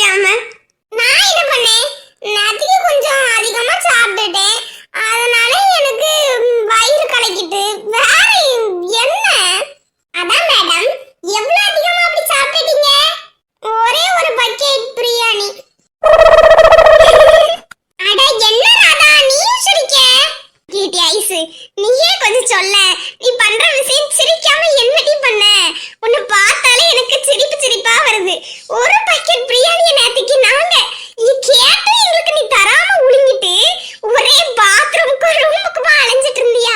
பசிக்காம. நான் என்ன பண்ணேன், நேத்துக்கு கொஞ்சம் அதிகமா சாப்பிட்டுட்டேன், அதனால எனக்கு வயிறு கலக்கிட்டு. வேற என்ன? அதான் மேடம், எவ்வளவு அதிகமா அப்படி சாப்பிட்டீங்க? ஒரே ஒரு பக்கெட் பிரியாணி. அட என்ன ராதா நீயும் சிரிக்க? கேட்டி ஐஸ், நீயே கொஞ்சம் சொல்ல. நீ பண்ற விஷயம் சிரிக்காம என்னடி பண்ண? உன்னை பார்த்தாலே எனக்கு சிரிப்பா வருது. ஒரு பக்கெட் பிரியாணியை நேத்துக்கு நாங்க கேட்டு எங்களுக்கு நீ தராம உழுங்கிட்டு ஒரே பாத்ரூமுக்கும் ரூமுக்குமா அலைஞ்சிட்டு இருந்தியா?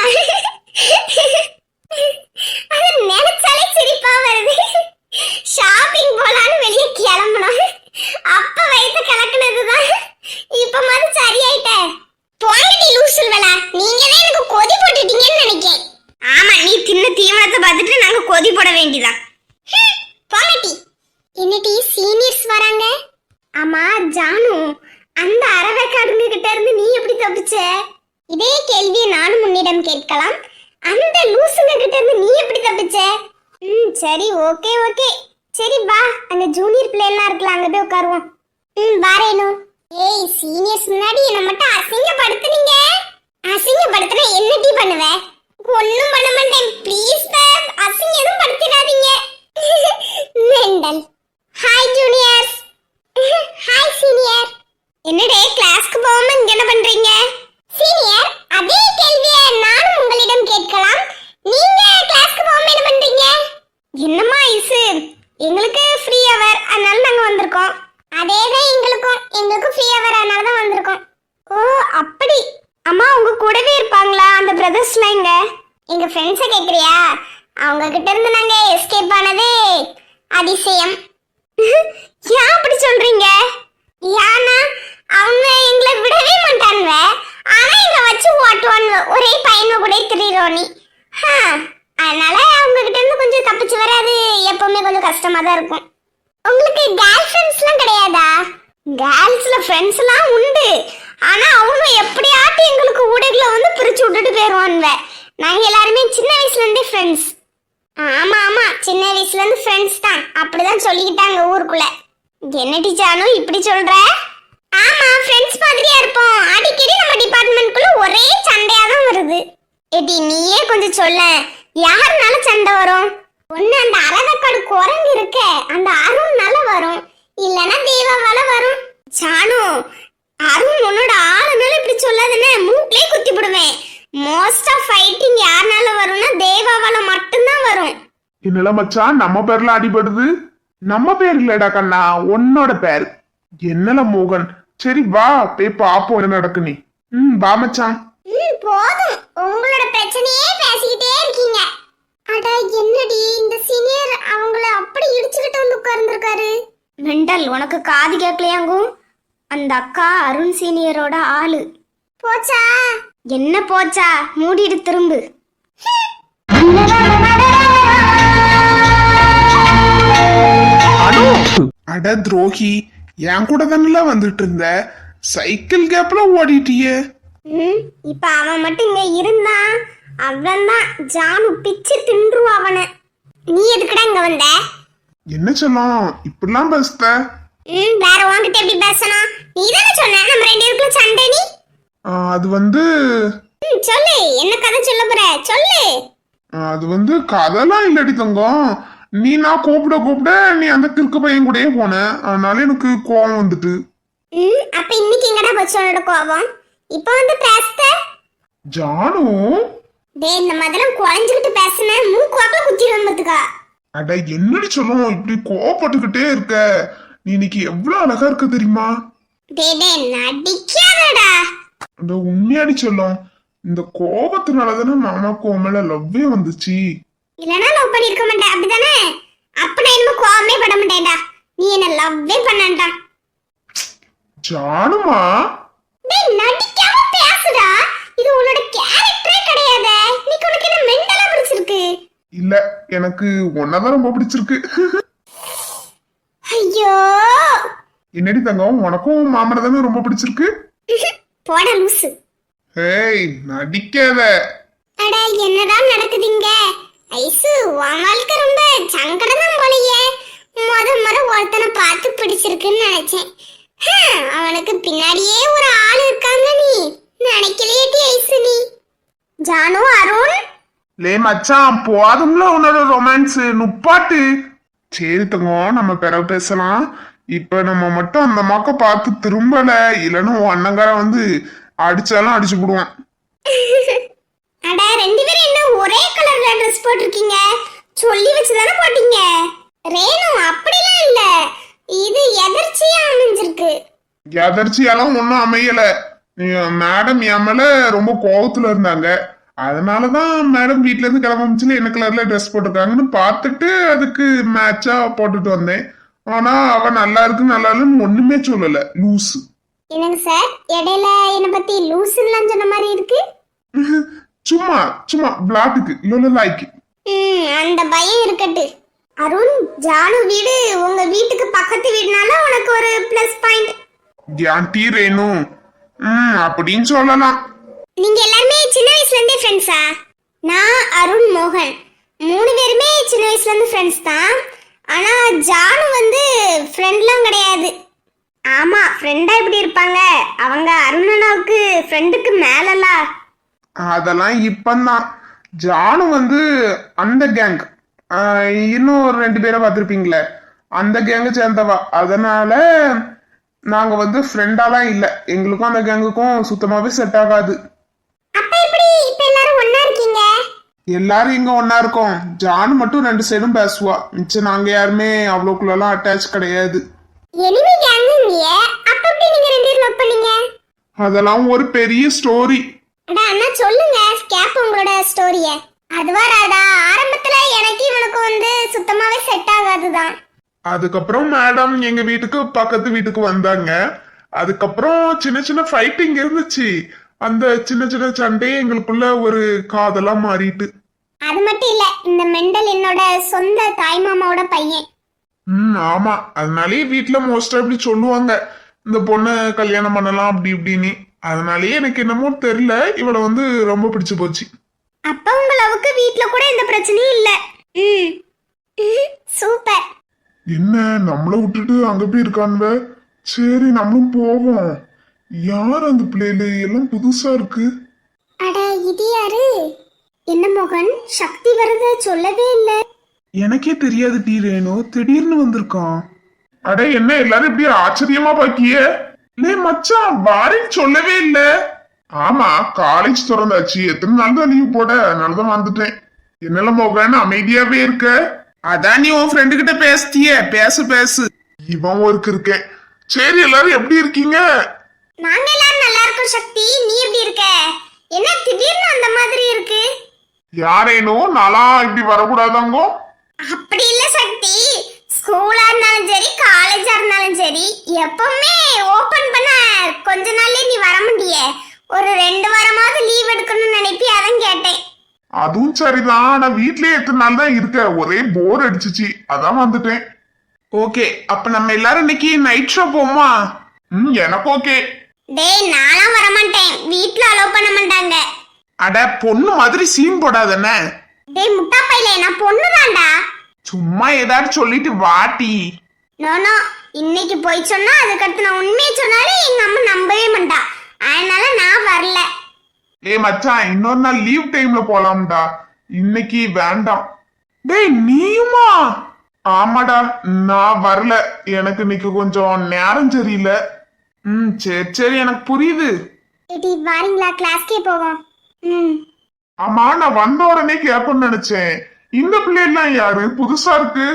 அது நினைச்சாலே சிரிப்பா வருது. ஷாப்பிங் போலான்னு வெளியே கிளம்பணும், அப்ப வயிற்று கலக்குனதுதான். இப்ப மாதிரி சரியாயிட்ட. போங்கடி லூசுல் வேலை, நீங்களே எனக்கு கொதி போட்டுட்டீங்கன்னு நினைக்கிறேன். ஆமா, நீ தின்ன தீவனத்தை பார்த்துட்டு நாங்க கொதி போட வேண்டியதான். போங்கடி. என்னடி சீனியர்ஸ் வராங்க? ஆமா ஜானு, அந்த அரவேக்காடுங்க கிட்ட இருந்து நீ எப்படி தப்பிச்ச? இதே கேள்வியை நானும் உன்னிடம் கேட்கலாம். அந்த லூசுங்க கிட்ட இருந்து நீ எப்படி தப்பிச்ச? சரி, ஓகே ஓகே. சரி வா, அந்த ஜூனியர் பிள்ளை எல்லாம் இருக்கலாம், அங்க போய் உட்காருவோம். வாரேனு. ஏய், சீனியர்ஸ் முன்னாடி என்ன மட்டும் அசிங்கப்படுத்துனீங்க. அசிங்கப்படுத்தினா என்னடி பண்ணுவ? ஒண்ணும் பண்ண மாட்டேன். ப்ளீஸ் சார், அசிங்கம் படுத்திடாதீங்க. Mental. Hi juniors. Hi senior. என்னடே கிளாஸ்க்கு போகாம இங்க என்ன பண்றீங்க? சீனியர், அதே கேள்வியை நானும் உங்களிடம் கேட்கலாம். நீங்க கிளாஸ்க்கு போகாம என்ன பண்றீங்க? என்னம்மா ஐசு, எங்களுக்கு ஃப்ரீ அவர், அதனால நாங்க வந்திருக்கோம். அதேதான் எங்களுக்கும் ஃப்ரீ அவர், அதனால தான் வந்திருக்கோம். ஓ அப்படி. அம்மா உங்க கூடவே இருப்பாங்களா அந்த பிரதர்ஸ்லாம்? எங்க ஃப்ரெண்ட்ஸை கேட்குறியா? அவங்க கிட்ட இருந்து நாங்க எஸ்கேப் ஆனதே அதிசயம். ஏன் அப்படி சொல்றீங்க? ஏன்னா அவங்க எங்களை விடவே மாட்டானுவ, ஆனா எங்க வச்சு ஓட்டுவானுவ. ஒரே பையனை கூட திரிரோனி. அதனால அவங்க கிட்ட இருந்து கொஞ்சம் தப்பிச்சு வராது எப்பவுமே கொஞ்சம் கஷ்டமா தான் இருக்கும். உங்களுக்கு கேர்ள் ஃப்ரெண்ட்ஸ்லாம் கிடையாதா? கேர்ள்ஸ்ல ஃப்ரெண்ட்ஸ் எல்லாம் உண்டு, ஆனா அவங்க எப்படியாட்டு எங்களுக்கு ஊடகங்களை வந்து பிரிச்சு விட்டுட்டு போயிருவானுவ. நாங்க எல்லாருமே சின்ன வயசுல இருந்தே ஃப்ரெண்ட்ஸ். ஆமா ஆமா, சின்ன வயசுல இருந்து ஃப்ரெண்ட்ஸ் தான், அப்படிதான் சொல்லிக்கிட்டாங்க ஊருக்குள்ள. என்னடி ஜானு இப்படி சொல்ற? ஆமா, ஃப்ரெண்ட்ஸ் மாதிரியா இருப்போம். அடிக்கடி நம்ம டிபார்ட்மெண்ட்குள்ள ஒரே சண்டையா தான் வருது. ஏடி நீயே கொஞ்சம் சொல்ல, யாருனால சண்டை வரும்? ஒண்ணு அந்த அரவக்காடு குரங்கு இருக்க, அந்த அருண்னால வரும், இல்லனா தேவாவால வரும். ஜானு, அருண் உன்னோட ஆளுனால இப்படி சொல்லாதனே, மூக்கிலே குத்தி விடுவேன். மோஸ்ட் ஆஃப் ஃபைட்டிங் யாருனால வரும்னா தேவாவால மட்டும்தான் வரும். என்னல மச்சான், நம்ம பேர்ல அடிபடுது? நம்ம பேர் இல்லடா கண்ணா, உன்னோட பேர். என்னல மோகன், சரி வா போய் பாப்போம் என்ன நடக்கு. நீ வா மச்சான். போதும், உங்களோட பிரச்சனையே பேசிக்கிட்டே இருக்கீங்க. அட என்னடி இந்த சீனியர் அவங்கள அப்படி இடிச்சுக்கிட்டு வந்து உட்கார்ந்துருக்காரு. மெண்டல், உனக்கு காது கேட்கலையாங்கும்? அந்த அக்கா அருண் சீனியரோட ஆளு. போச்சா? என்ன போச்சா? மூடிட்டு திரும்பு. அட துரோகி, என் கூட தானே வந்துட்டு இருந்த, சைக்கிள் கேப்ல ஓடிட்டியே. இப்ப அவன் மட்டும் இங்க இருந்தான், அவன்தான் ஜானு பிச்சு தின்றுவா அவனை. நீ எதுக்குடா இங்க வந்த? என்ன சொன்னோம் இப்படிலாம் பேசுத? வேற உன்கிட்ட எப்படி பேசணும்? நீ தானே சொன்ன நம்ம ரெண்டு பேருக்குள்ள சண்டை. நீ அது வந்து சொல்லு, என்ன கதை சொல்ல போற சொல்லு. அது வந்து கதைலாம் இல்லடி தங்கம். நான் கூப்பிட நீ அந்த கிறுக்கு பையன் கூடயே போன, அதனால எனக்கு கோவம் வந்துட்டு. அப்ப இன்னைக்கு எங்கடா போச்சு உன்னோட கோவம்? இப்போ வந்து பேசுத ஜானு. டேய், இந்த மாதிரிலாம் குழஞ்சுக்கிட்டு பேசுன மூக்கு வாக்குல குத்தி வந்துக்கா. அட என்னடி சொல்லும், இப்படி கோவப்பட்டுக்கிட்டே இருக்க? நீ இன்னைக்கு எவ்வளவு அழகா இருக்க தெரியுமா? டேய் டேய், நடிக்காதடா. அந்த உண்மையாடி சொல்லும், இந்த கோபத்தினாலதானே மாமாக்கு உண்மையில லவ்வே வந்துச்சு. இல்லனா லவ் பண்ணிருக்க மாட்டேன், அப்படிதானே? அப்ப நான் இன்னும் கோவமே பட மாட்டேன்டா. நீ என்ன லவ்வே பண்ணான்டா. ஜானுமா, டேய் நடிக்காம பேசுடா. இது உன்னோட கேரக்டரே கிடையாது. நீ உனக்கு என்ன மெண்டலா பிடிச்சிருக்கு? இல்ல, எனக்கு உன்னதான் ரொம்ப பிடிச்சிருக்கு. ஐயோ, என்னடி தங்கம், உனக்கும் மாமனை தானே ரொம்ப பிடிச்சிருக்கு? போடா லூசு. ஏய் நடிக்காத. அட என்னடா நடக்குதுங்க? ஐசு, உன் வாழ்க்கை ரொம்ப சங்கடம் தான் போலயே. முறை ஒருத்தனை பார்த்து பிடிச்சிருக்குன்னு நினைச்சேன். அவனுக்கு பின்னாடியே ஒரு ஆள் இருக்காங்க. நீ நினைக்கலையேடி ஐசு நீ. ஜானு, அருண், லே மச்சான், போதும்ல உன்னோட ரொமான்ஸ், நுப்பாட்டு. சரி தங்கம், நம்ம பிறகு பேசலாம். இப்ப நம்ம மட்டும் அந்த மக்க பார்த்து திரும்பல, இல்லைன்னா உன் அண்ணங்காரன் வந்து அடிச்சாலும் அடிச்சு போடுவான். அட, ரெண்டு பேரும் என்ன ஒரே கலர்ல ட்ரெஸ் போட்டிருக்கீங்க? சொல்லி வச்சுதானே போட்டீங்க. ரேணு, அப்படிலாம் இல்ல, இது எதர்ச்சியா அமைஞ்சிருக்கு. எதர்ச்சியாலாம் ஒன்றும் அமையல. மேடம் என் மேல ரொம்ப கோவத்துல இருந்தாங்க. அதனாலதான் மேடம் வீட்ல இருந்து கிளம்பிச்சுல என்ன கலர்ல ட்ரெஸ் போட்டிருக்காங்கன்னு பார்த்துட்டு அதுக்கு மேட்சா போட்டுட்டு வந்தேன். ஆனா அவ நல்லா இருக்கு நல்லா இல்லைன்னு ஒண்ணுமே சொல்லல, லூசு. என்னங்க சார், இடையில என்ன பத்தி லூசுன்னு சொன்ன மாதிரி இருக்கு. சும்மா சும்மா பிளாட்டுக்கு இல்ல லாய்க்கு. அந்த பயம் இருக்கட்டு. அருண், ஜானு வீடு உங்க வீட்டுக்கு பக்கத்து வீடுனால உனக்கு ஒரு பிளஸ் பாயிண்ட். ஆண்டி ரேணு, அப்படின்னு சொல்லலாம். நீங்க எல்லாருமே சின்ன வயசுல இருந்தே ஃப்ரெண்ட்ஸா? நான், அருண், மோகன் 3 பேருமே சின்ன வயசுல இருந்து ஃப்ரெண்ட்ஸ் தான். ஆனா ஜானு வந்து ஃப்ரெண்ட்லாம் கிடையாது. ஆமா, ஃப்ரெண்டா எப்படி இருப்பாங்க அவங்க? அருணனாவுக்கு ஃப்ரெண்டுக்கு மேலல. அதெல்லாம் இப்பந்தான். ஜானு வந்து அந்த கேங், இன்னும் ஒரு 2 பேரை பார்த்துருப்பீங்களே, அந்த கேங்கை சேர்ந்தவா. அதனால நாங்க வந்து ஃப்ரெண்டாலாம் இல்லை. எங்களுக்கும் அந்த கேங்குக்கும் சுத்தமாவே செட் ஆகாது. அப்ப எப்படி இப்ப எல்லாரும் ஒண்ணா இருக்கீங்க? எல்லாரும் இங்க ஒன்னா இருக்கோம். ஜானு மட்டும் 2 சைடும் பேசுவா. மிச்சம் நாங்க யாருமே அவ்வளோக்குள்ளலாம் அட்டாச் கிடையாது. எனிமி கேங்குங்க. அப்ப எப்படி நீங்க 2 பேரும் லவ் பண்ணீங்க? அதெல்லாம் ஒரு பெரிய ஸ்டோரி. அட அண்ணா, சொல்லுங்க, கேப் உங்களோட ஸ்டோரிய. அதுவா ராதா, ஆரம்பத்துல எனக்கு இவனுக்கு வந்து சுத்தமாவே செட் ஆகாதுதான். அதுக்கப்புறம் மேடம் எங்க வீட்டுக்கு பக்கத்து வீட்டுக்கு வந்தாங்க. அதுக்கப்புறம் சின்ன சின்ன ஃபைட்டிங் இருந்துச்சு. அந்த சின்ன சின்ன சண்டையே எங்களுக்குள்ள ஒரு காதலா மாறிட்டு. அது மட்டும் இல்ல, இந்த மெண்டல் என்னோட சொந்த தாய் மாமாவோட பையன். ஆமா, அதனாலயே வீட்டுல மோஸ்டா இப்படி சொல்லுவாங்க, இந்த பொண்ணு கல்யாணம் பண்ணலாம் அப்படி இப்படின்னு. அதனாலயே எனக்கு என்னமோ தெரியல, இவளை வந்து ரொம்ப பிடிச்சு போச்சு. அப்ப உங்க லவ்வுக்கு வீட்ல கூட எந்த பிரச்சனையும் இல்ல. சூப்பர். என்ன நம்மள விட்டுட்டு அங்க போய் இருக்கான்வ? சரி நம்மளும் போவோம். யார் அந்த பிள்ளைல எல்லாம் புதுசா இருக்கு. அட, இது யாரு? என்ன மோகன், சக்தி வரத சொல்லவே இல்ல. எனக்கே தெரியாது டி ரேணு, திடீர்னு வந்திருக்கான். அட என்ன எல்லாரும் இப்படி ஆச்சரியமா பாக்கிய? லே மச்சான், வாரேன்னு சொல்லவே இல்ல. ஆமா, காலேஜ் திறந்தாச்சு, எத்தனை நாள் தான் லீவ் போட, அதனாலதான் வந்துட்டேன். என்னல மோகன் அமைதியாவே இருக்க? அதான் நீ உன் ஃப்ரெண்டு கிட்ட பேசிட்டிய, பேசு பேசு. இவன் ஒருக்கு இருக்கேன். சரி, எல்லாரும் எப்படி இருக்கீங்க? நாங்க எல்லாரும் நல்லா இருக்கோம் சக்தி. நீ எப்படி இருக்க? என்ன திடீர்னு அந்த மாதிரி இருக்கு? யாரேனோ நாளா இப்படி வரக்கூடாதாங்கோ? அப்படி இல்ல சக்தி, ஸ்கூலா இருந்தாலும் சரி காலேஜா இருந்தாலும் சரி எப்பவுமே ஓபன் பண்ண கொஞ்ச நாள்லயே நீ வர முடியே. ஒரு 2 வாரமாவது லீவ் எடுக்கணும்னு நினைப்பி, அதான் கேட்டேன். அதுவும் சரிதான். நான் வீட்லயே எத்தனை நாள் தான் இருக்க, ஒரே போர் அடிச்சிச்சு, அதான் வந்துட்டேன். ஓகே, அப்ப நம்ம எல்லாரும் இன்னைக்கு நைட் ஷோ போமா? எனக்கு ஓகே. டேய், நான்லாம் வர மாட்டேன், வீட்ல அலோவ் பண்ண மாட்டாங்க. அட பொண்ணு மாதிரி சீன் போடாதண்ணே. டேய் முட்டா பையலே, நான் பொண்ணுதான்டா. சும்மா ஏதாவது சொல்லிட்டு வாட்டி. நோ நோ, இன்னைக்கு போய் சொன்னா அதுக்கடுத்து நான் உண்மையை சொன்னாலும் எங்க அம்மா நம்பவே மாட்டா. அதனால நான் வரல. ஏய் மச்சான், இன்னொரு நாள் லீவ் டைம்ல போலாம்டா, இன்னைக்கு வேண்டாம். டேய் நீயுமா? ஆமாடா, நான் வரல, எனக்கு இன்னைக்கு கொஞ்சம் நேரம் சரியில்லை. சரி சரி, எனக்கு புரியுது. ஏடி வாரீங்களா, கிளாஸ்க்கே போவோம். ஆமா, நான் வந்த உடனே கேட்பேன்னு நினைச்சேன். இந்த பிள்ளைலாம் யாரு, புதுசா இருக்கு?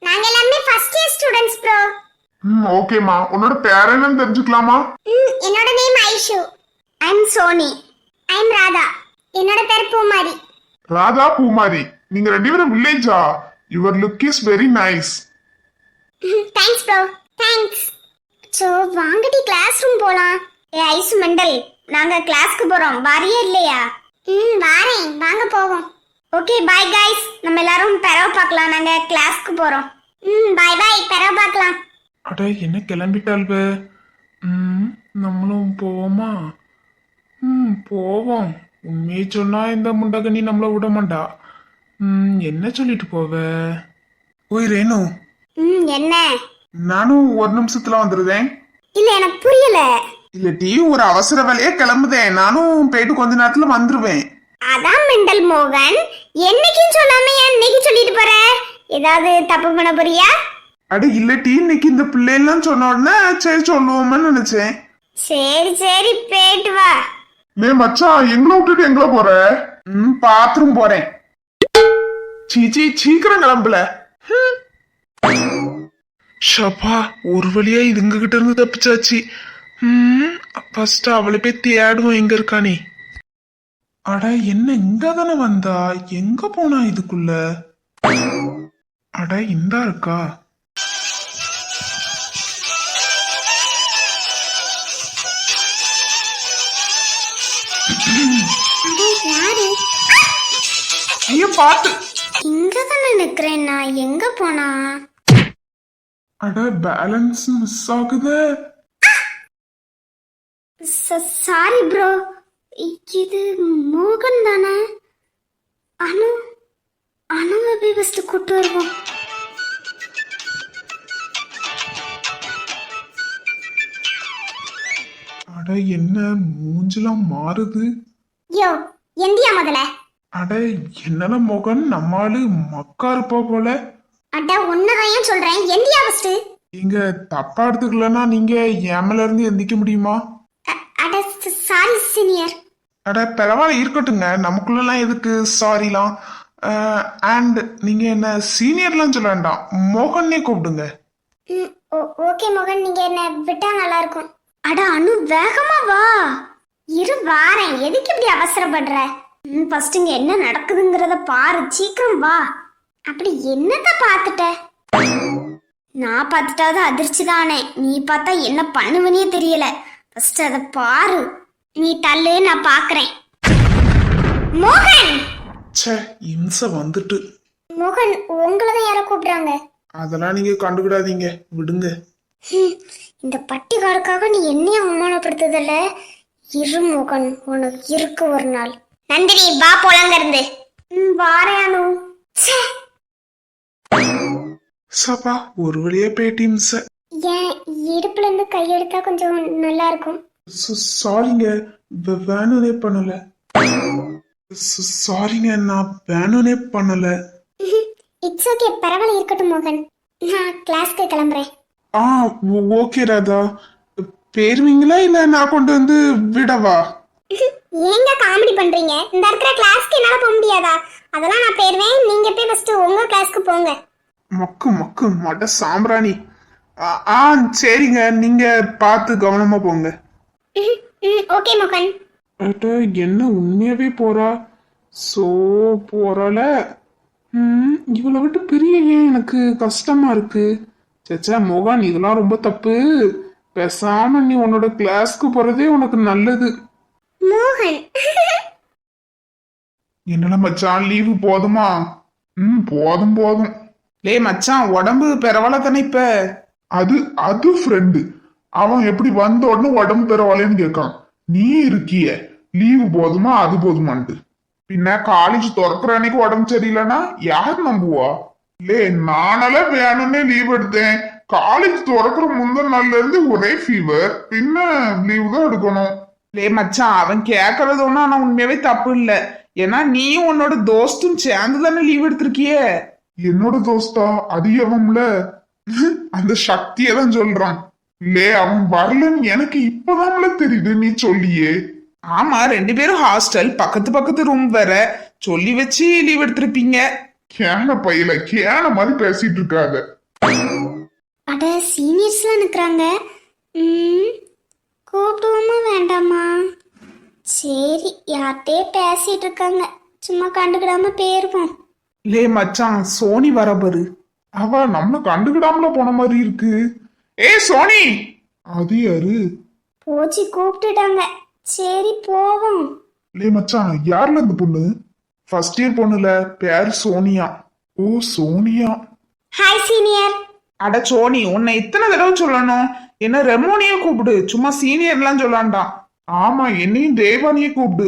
நாங்க எல்லாமே ஃபர்ஸ்ட் இயர் ஸ்டூடண்ட்ஸ் ப்ரோ. ஓகேமா, உன்னோட பேர் என்னன்னு தெரிஞ்சுக்கலாமா? என்னோட name Aishu. I am Soni. I am Radha. என்னோட பேர் பூமாரி. ராதா பூமாரி, நீங்க 2 பேரும் வில்லேஜா? Your look is very nice. Thanks bro, thanks. So வாங்கடி கிளாஸ் ரூம் போலாம். ஏ ஐசு மெண்டல், நாங்க கிளாஸ்க்கு போறோம், வாரியே இல்லையா? வாரேன், வாங்க போவோம். ஓகே பை கைஸ், நம்ம எல்லாரும் பெறவ பார்க்கலாம், நாங்க கிளாஸ்க்கு போறோம். பை பை, பெறவ பார்க்கலாம். அட என்ன கிளம்பிட்டாள்வ? நம்மளும் போவோமா? போவோம். உண்மையை சொன்னா இந்த முண்டகனி நம்மள விட மாட்டா. என்ன சொல்லிட்டு போவ? ஓய் ரேணு, என்ன? நானும் ஒரு நிமிஷத்துல வந்துருதேன். இல்ல எனக்கு புரியல. இல்ல டீ, ஒரு அவசர வேலையா கிளம்புதேன். நானும் போயிட்டு கொஞ்ச நேரத்துல வந்துருவேன். அதான் மெண்டல் மோகன், என்னைக்கும் சொல்லாம ஏன் இன்னைக்கு சொல்லிட்டு போற? ஏதாவது தப்பு பண்ண போறியா? அட இல்ல டீ, இன்னைக்கு இந்த பிள்ளைலாம் சொன்ன உடனே சரி சொல்லுவோம்னு நினைச்சேன். சரி சரி, போயிட்டு வா. லே மச்சான், எங்களை விட்டுட்டு எங்க போற? பாத்ரூம் போறேன். சீச்சி, சீக்கிரம் கிளம்புல. ஷப்பா, ஒரு வழியா இதுங்க கிட்ட இருந்து தப்பிச்சாச்சு. ஃபர்ஸ்ட் அவளை போய் தேடுவோம் எங்க இருக்கானே. அட என்ன, இங்க தானே வந்தா, எங்க போனா இதுக்குள்ள? அட இந்தா இருக்கா. யாரு? ஐயோ பாத்து. இங்க தானே நிக்கிறேன் நான், எங்க போனா? அட பேலன்ஸ் மிஸ் ஆகுது. சாரி ப்ரோ, இது மோகன் தானே? அனு, அனுவை போய் ஃபஸ்ட்டு கூட்டு வருவோம். அட என்ன மூஞ்செல்லாம் மாறுது. யோ, எந்தியா முதல்ல. அட என்னல மோகன், நம்மாளு மக்கா இருப்பா போல. அட உன்னதான் சொல்றேன், எந்தியா ஃபஸ்ட்டு. நீங்க தப்பா எடுத்துக்கலன்னா நீங்க ஏமல இருந்து எந்திக்க முடியுமா? அட சாரி சீனியர். அட பரவாயில்ல, இருக்கட்டுங்க. நமக்குள்ளலாம் எதுக்கு சாரிலாம்? அண்ட் நீங்க என்ன சீனியர்லாம் சொல்ல வேண்டாம், மோகன்னே கூப்பிடுங்க. ஓகே மோகன், நீங்க என்ன விட்டா நல்லா இருக்கும். அட அனு, வேகமா வா. இரு வாரேன், எதுக்கு இப்படி அவசரப்படுற? ஃபர்ஸ்ட் இங்க என்ன நடக்குதுங்கிறத பாரு, சீக்கிரம் வா. அப்படி என்னத்த பார்த்துட்ட? நான் பார்த்துட்டாவது அதிர்ச்சி தானே, நீ பார்த்தா என்ன பண்ணுவனே தெரியல. ஃபர்ஸ்ட் அதை பாரு. நீ தள்ளு, நான் பாக்குறேன். மோகன்! ச்சே, இம்ச வந்துட்டு. மோகன், உங்களை தான் யாரோ கூப்பிடுறாங்க. அதெல்லாம் நீங்க கண்டுக்கிடாதீங்க, விடுங்க. இந்த பட்டிகாருக்காக நீ என்னையும் அவமானப்படுத்துதல்ல. இரு மோகன், உனக்கு இருக்கு ஒரு நாள். நந்தினி வா, போலாங்க இருந்து. வாரையானு. சபா, ஒரு வழியா போயிட்டு இம்ச. ஏன் இடுப்புல இருந்து கையெடுத்தா கொஞ்சம் நல்லா இருக்கும். சாரிங்க, வேணுனே பண்ணல. சாரிங்க, நான் வேணுனே பண்ணல. இட்ஸ் ஓகே, பரவாயில்ல, இருக்கட்டும் மோகன். நான் கிளாஸ்க்கு கிளம்புறேன். ஓகே ராதா. பேருவீங்களா இல்ல நான் கொண்டு வந்து விடவா? ஏங்க காமெடி பண்றீங்க? இந்த இருக்கிற கிளாஸ்க்கு என்னால போக முடியாதா? அதெல்லாம் நான் போயிருவேன், நீங்க போய் ஃபர்ஸ்ட் உங்க கிளாஸ்க்கு போங்க. மக்கு மக்கு மட சாம்பிராணி. சரிங்க, நீங்க பார்த்து கவனமா போங்க. ஓகே மோகன். என்ன உண்மையாவே போறா? சோ போறால. இவளை விட்டு பிரிய ஏன் எனக்கு கஷ்டமா இருக்கு. சச்சா மோகன், இதெல்லாம் ரொம்ப தப்பு. பேசாம நீ உன்னோட கிளாஸ்க்கு போறதே உனக்கு நல்லது. மோகன், என்னடா மச்சான், லீவு போதுமா? போதும் போதும். லே மச்சான், உடம்பு பரவாயில்ல தானே இப்ப? அது அது ஃப்ரெண்டு. அவன் எப்படி வந்த உடனே உடம்பு பரவாயில்லன்னு கேட்கான். நீ இருக்கிய லீவு போதுமா அது போதுமான்ட்டு. பின்ன காலேஜ் திறக்கிற அன்னைக்கு உடம்பு சரியில்லைன்னா யார் நம்புவா? லே நானால வேணும்னே லீவ் எடுத்தேன். காலேஜ் திறக்கிற முந்தின நாள்ல இருந்து ஒரே ஃபீவர், பின்ன லீவ் தான் எடுக்கணும். லே மச்சான், அவன் கேட்கறது ஒன்னும் ஆனா உண்மையாவே தப்பு இல்ல. ஏன்னா நீயும் உன்னோட தோஸ்தும் சேர்ந்து தானே லீவ் எடுத்திருக்கிய. என்னோட தோஸ்தா? அதிகம்ல. அந்த சக்தியை தான் சொல்றான். லே அவன் வரலன்னு எனக்கு இப்பதான்ல தெரியுது, நீ சொல்லியே. ஆமா, 2 பேரும் ஹாஸ்டல், பக்கத்து பக்கத்து ரூம் வேற, சொல்லி வச்சு லீவ் எடுத்திருப்பீங்க. கேன பையில கேன மாதிரி பேசிட்டு இருக்காத. அட சீனியர்ஸ்லாம் நிற்கிறாங்க. கூப்பிடுவோமா வேண்டாமா? சரி, யார்கிட்டயே பேசிட்டு இருக்காங்க, சும்மா கண்டுக்கிடாம போயிருவோம். லே மச்சான், சோனி வர பாரு. அவ நம்ம கண்டுக்கிடாமல போன மாதிரி இருக்கு. சோனி! அது யாரு? போச்சு, கூப்பிட்டுட்டாங்க. சரி போவோம். லே மச்சான், யாருல இந்த பொண்ணு? ஃபர்ஸ்ட் இயர் பொண்ணுல, பேர் சோனியா. ஓ சோனியா. Hi senior. அட சோனி, உன்னை இத்தனை தடவை சொல்லணும். என்ன ரெமோனியே கூப்பிடு, சும்மா சீனியர்லாம் சொல்லாண்டாம். ஆமா, என்னையும் தேவானியே கூப்பிடு,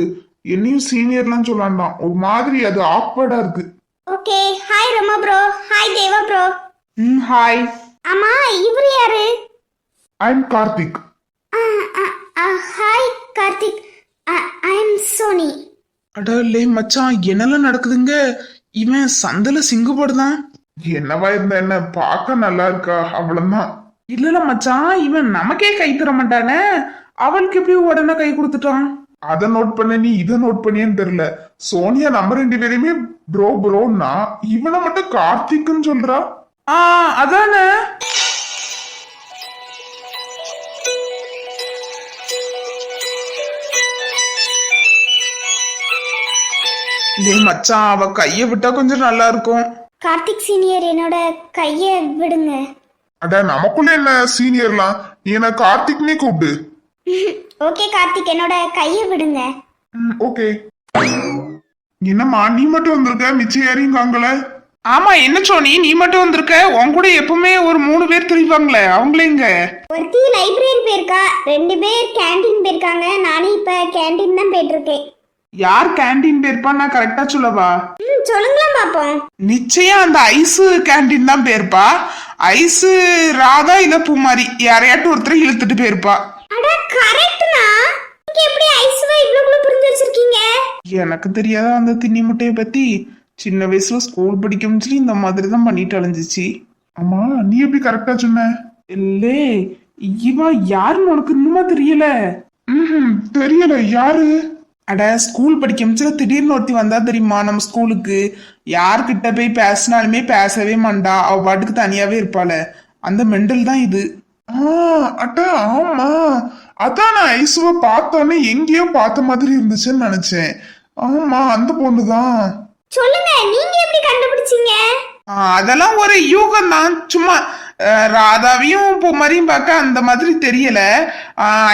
என்னையும் சீனியர்லாம் சொல்லாண்டாம். ஒரு மாதிரி அது ஆக்வர்டா இருக்கு. Okay, hi Rama bro, hi Deva bro. Hi. ஆமா இவரு யாரு? I am Karthik. Hi Karthik. I am Soni. அடலே மச்சான், என்னெல்லாம் நடக்குதுங்க? இவன் சந்தல சிங்குபடுதான். என்னவா இருந்த என்ன, பார்க்க நல்லா இருக்கா அவ்வளவுதான். இல்லல மச்சான், இவன் நமக்கே கை தர மாட்டானே, அவளுக்கு எப்படி உடனே கை கொடுத்துட்டான்? அதை நோட் பண்ண, நீ இதை நோட் பண்ணியன்னு தெரியல. சோனியா நம்ம 2 பேரையுமே ப்ரோன்னா இவனை மட்டும் கார்த்திக்னு சொல்றா. அதானே. டேய் மச்சான், அவ கைய விட்டா கொஞ்சம் நல்லா இருக்கும். கார்த்திக் சீனியர் என்னோட கைய விடுங்க. அட நமக்குள்ள என்ன சீனியர்லாம், நீ என்ன கார்த்திக்னே கூப்பிடு. ஓகே கார்த்திக், என்னோட கைய விடுங்க. ஓகே. என்னம்மா நீ மட்டும் வந்திருக்க, மிச்சம் யாரையும் காங்கல? ஆமா, என்ன சோனி நீ மட்டும் வந்திருக்க? உன் கூட எப்பவுமே ஒரு 3 பேர் தெரிவாங்களே, அவங்களே இங்க? ஒருத்தி லைப்ரரி போயிருக்கா, 2 பேர் கேண்டீன் போயிருக்காங்க. நானும் இப்ப கேண்டீன் தான் போயிட்டு இருக்கேன். யார் கேண்டீன் போயிருப்பா, நான் கரெக்டா சொல்லவா? சொல்லுங்களா பாப்போம். நிச்சயம் அந்த ஐஸ் கேண்டீன் தான் போயிருப்பா. ஐஸ் ராதா இல்ல பூமாரி யாரையாட்டும் ஒருத்தரை இழுத்துட்டு போயிருப்பா. அட கரெக்ட்னா. நீங்க எப்படி ஐஸ்வா இவ்வளவு புரிஞ்சு வச்சிருக்கீங்க? எனக்கு தெரியாத அந்த தின்னி முட்டையை பத்தி. சின்ன வயசுல ஸ்கூல் படிக்கும் சொல்லி இந்த மாதிரி தான் பண்ணிட்டு அலைஞ்சிச்சு. ஆமா, நீ எப்படி கரெக்டா சொன்ன? இல்லே, இவ யாருன்னு உனக்கு இன்னுமா தெரியல? தெரியல. யாரு? அட ஸ்கூல் படிக்கும் திடீர்னு ஒருத்தி வந்தா தெரியுமா நம்ம ஸ்கூலுக்கு. யார்கிட்ட போய் பேசினாலுமே பேசவே மாட்டா, அவ பாட்டுக்கு தனியாவே இருப்பாள. அந்த மெண்டல் தான் இது. அட்ட ஆமா, அதான் நான் ஐசுவ பார்த்தோன்னே எங்கேயோ பார்த்த மாதிரி இருந்துச்சுன்னு நினைச்சேன். ஆமா, அந்த பொண்ணுதான். சொல்லுங்க, நீங்க எப்படி கண்டுபிடிச்சீங்க? அதெல்லாம் ஒரு யூகம் தான். சும்மா ராதாவையும் பூமாரியும் பார்க்க அந்த மாதிரி தெரியல.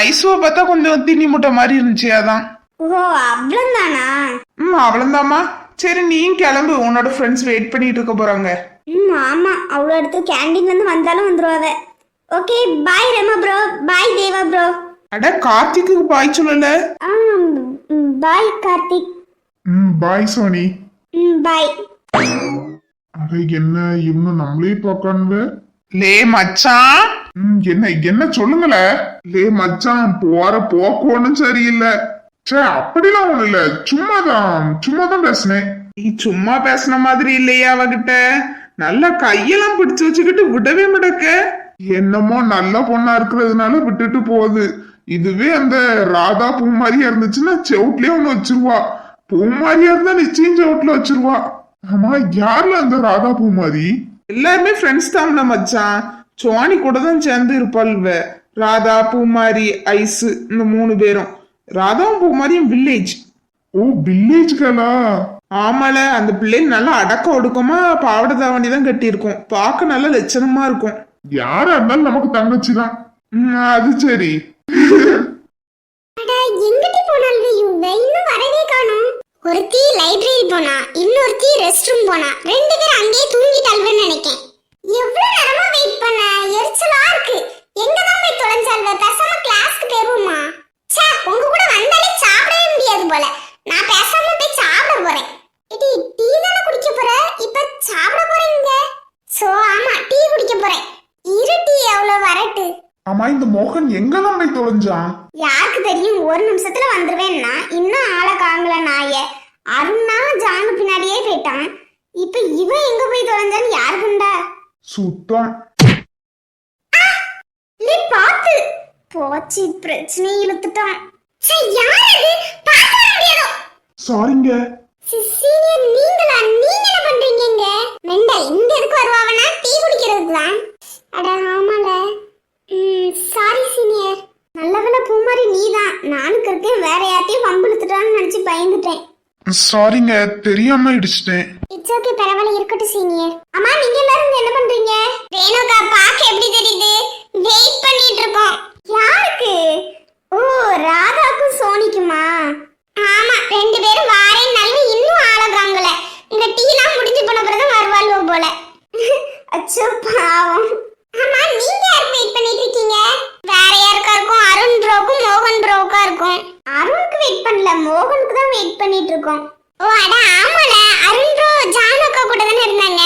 ஐசுவை பார்த்தா கொஞ்சம் தின்னி முட்டை மாதிரி இருந்துச்சு, அதான். ஓ அவ்வளவுதானா? அவ்வளவுதாமா. சரி நீ கிளம்பு, உன்னோட ஃப்ரெண்ட்ஸ் வெயிட் பண்ணிட்டு இருக்க போறாங்க. ஆமா, அவ்வளோ இடத்து கேண்டீன்ல இருந்து வந்தாலும் வந்துருவாங்க. ஓகே, பாய் ரமா ப்ரோ, பாய் தேவா ப்ரோ. அட கார்த்திக்கு பாய் சொல்லல. பாய் கார்த்திக். பாய் சோனி. பாய். அட என்ன இவங்க நம்மளே பார்க்கானுவ? லே மச்சான். என்ன என்ன சொல்லுங்கள. லே மச்சான், போற போக்கோன்னு சரியில்லை. சே, அப்படிலாம் ஒண்ணு இல்ல, சும்மாதான் பேசினேன். நீ சும்மா பேசின மாதிரி இல்லையா அவகிட்ட? நல்லா கையெல்லாம் பிடிச்சு வச்சுக்கிட்டு விடவே முடக்க. என்னமோ நல்ல பொண்ணா இருக்கிறதுனால விட்டுட்டு போகுது. இதுவே அந்த ராதா பூமாரியா இருந்துச்சுன்னா செவுட்லயே ஒண்ணு வச்சிருவா. பூமாரியா இருந்தா நிச்சயம் செவுட்ல வச்சிருவா. ஆமா, யாருல அந்த ராதா பூமாரி? எல்லாருமே ஃப்ரெண்ட்ஸ் தான்ல மச்சான். சோனி கூட தான் சேர்ந்து இருப்பாள்வ. ராதா பூமாரி ஐஸ், இந்த 3 பேரும். ராதாவும் பூமாரியும் வில்லேஜ். ஓ, வில்லேஜ்களா? ஆமால, அந்த பிள்ளை நல்லா அடக்க ஒடுக்கமா பாவடை தாவணி தான் கட்டி இருக்கும். பார்க்க நல்ல லட்சணமா இருக்கும். யாரா இருந்தாலும் நமக்கு தங்கச்சிதான். அது சரி. எங்கிட்ட போனாலும் இவங்க இன்னும் வரவே காணோம். ஒருத்தி லைப்ரரி போனா, இன்னொருத்தி ரெஸ்ட் ரூம் போனா. 2 பேரும் அங்கேயே தூங்கிட்டாள்வன்னு நினைக்கேன். எவ்வளவு நேரமா வெயிட் பண்ண, எரிச்சலா இருக்கு. எங்க தான் போய் தொலைஞ்சாள்வ? பேசாம கிளாஸ்க்கு போயிருவோமா? ச்சே, உங்க கூட வந்தாலே சாப்பிடவே முடியாது போல. நான் பேசாம போய் சாப்பிட போறேன். இடி டீ தானே குடிக்க போற, இப்ப சாப்பிட போறீங்க. சோ ஆமா, டீ குடிக்க போறேன். இரு டீ அவ்வளவு வரட்டு. ஆமா, இந்த மோகன் எங்கதான் போய் தொலைஞ்சான்? யாருக்கு தெரியும், ஒரு நிமிஷத்துல வந்துருவேன்னா இன்னும் ஆளை காங்கல நாய. அருணா ஜானு பின்னாடியே போயிட்டான். இப்ப இவன் எங்க போய் தொலைஞ்சான்னு யாரு கண்டா? சுத்தம். பாத்து போச்சு, பிரச்சனை இழுத்துட்டான். யார் அது? பாக்க முடியாதோ. சாரிங்க. சீனியர் நீங்களா? நீங்க என்ன பண்றீங்க இங்க? மெண்டல், இங்க எதுக்கு வருவாவனா? டீ குடிக்கிறதுக்கு தான். அட ஆமால. Sorry senior. நல்லவன பூமாரி நீதான். நானும் இருக்கேன், வேற யார்ட்டையும் வம்பிழுத்துட்டான்னு நினைச்சு பயந்துட்டேன். சாரிங்க, தெரியாம இடிச்சிட்டேன். இட்ஸ் ஓகே, பரவாயில்ல, இருக்கட்டும் சீனியர். அம்மா நீங்க எல்லாரும் என்ன பண்றீங்க? ரேணுகா பாக்க எப்படி தெரியுது? வெயிட் பண்ணிட்டு இருக்கோம். யாருக்கு? ஓ, ராதாக்கும் சோனிக்குமா? ஆமா, 2 பேரும் வாரேன் நல்ல இன்னும் ஆளகாங்கல. இந்த டீலாம் முடிஞ்சு போன பிறகு வருவாள்வோ போல. அச்சோ பாவம். ஆமா, நீங்க யாருக்கு வெயிட் பண்ணிட்டு இருக்கீங்க? வேற யாருக்கா இருக்கும்? அருண் ப்ரோக்கும் மோகன் ப்ரோக்கா இருக்கும். அருணுக்கு வெயிட் பண்ணல, மோகனுக்கு தான் வெயிட் பண்ணிட்டு இருக்கோம். ஓ அட ஆமால, அருண் ப்ரோ ஜானு அக்கா கூட தானே இருந்தாங்க.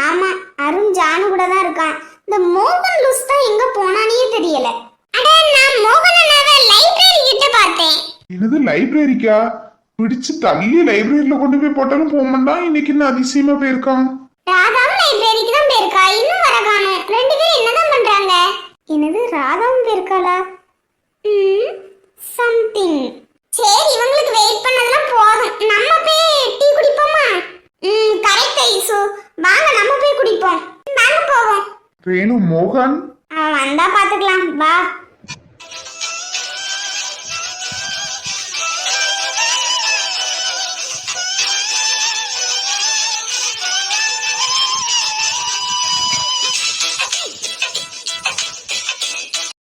ஆமா, அருண் ஜானு இந்த மோகன் லூஸ் தான் எங்க போனானே தெரியல. அட நான் மோகன் அண்ணாவை லைப்ரரி கிட்ட பார்த்தேன். என்னது லைப்ரரிக்கா? பிடிச்சு தள்ளி லைப்ரரியில கொண்டு போய் போட்டாலும் போக மாட்டான். இன்னைக்கு என்ன அதிசயமா போயிருக்கான். ராதாவும் லைப்ரரிக்கு தான் போயிருக்கா, இன்னும் வர காணோம். ரெண்டு பேரும் என்னதான் பண்றாங்க? என்னது ராதாவும் போயிருக்காளா? சம்திங். சரி இவங்களுக்கு வெயிட் பண்ணதெல்லாம் போதும், நம்ம போய் டீ குடிப்போமா? கரெக்ட் ஐசு, வாங்க நம்ம போய் குடிப்போம். வாங்க போவோம். ரேணு மோகன் அவன் வந்தா பாத்துக்கலாம், வா.